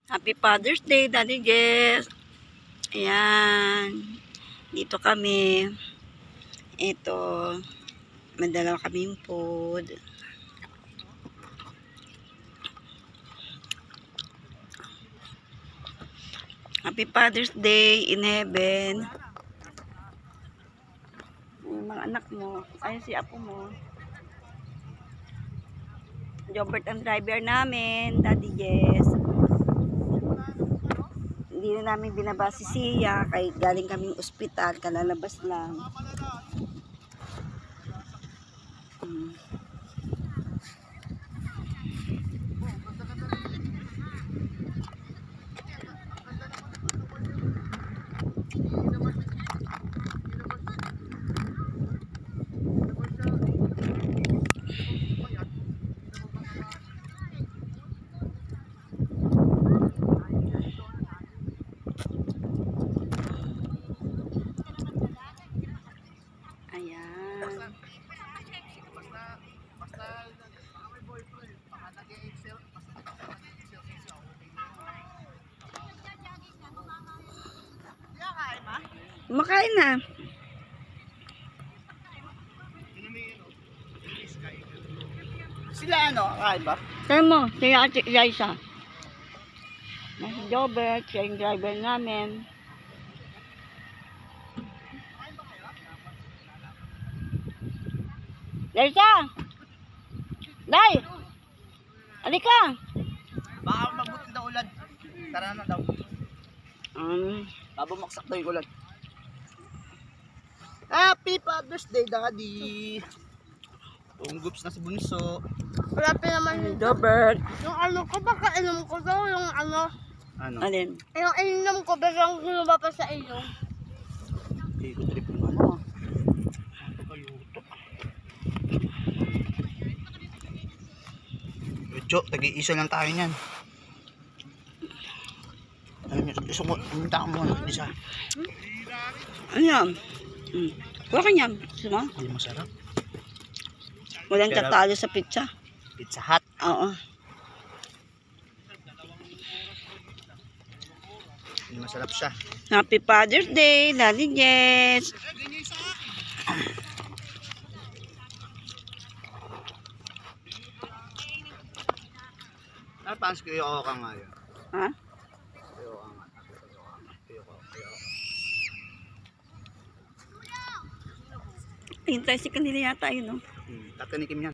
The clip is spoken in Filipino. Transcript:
Happy Father's Day, Daddy Jess. Ayan. Dito kami. Ito. Madala kaming food. Happy Father's Day in heaven. Yung mga anak mo. Ayun si apo mo. Jobert ang driver namin, Daddy Jess. Hindi na namin binaba si Sia, kay galing kaming ospital, kalalabas lang. Makain na. Sila ano, kakain ba? Saan mo? Si Ate Liza. Si Jobert, siya yung driver namin. Liza! Day! Halika! Baka mabuti daw ulan. Tara na daw. Babumaksak daw yung ulan. Happy Father's Day, Daddy! Tunggups na si Bunso. Wala pa naman yung Jobert. yung ano ko, baka inom ko daw yung ano. Ano? Alin? Yung inom ko, biglang lumabas sa ilong. Hindi ko trip yung ano. Pagkaluto. Medyo, tag-iisa lang tayo niyan. Gusto mo, pumunta ka muna. Isa. Ano yan? Huwag ka niyan. Gusto mo? Hindi masarap. Walang Pero- tatalo sa pizza. Pizza Hut. Oo. Hindi masarap siya. Happy Father's Day, Daddy Jess. Ano pa ang kuyo ka nga yun? Ha? Kuyo ka nga. Kuyo ka. Hintay si kanila yata yun, no? Tatanikim niya.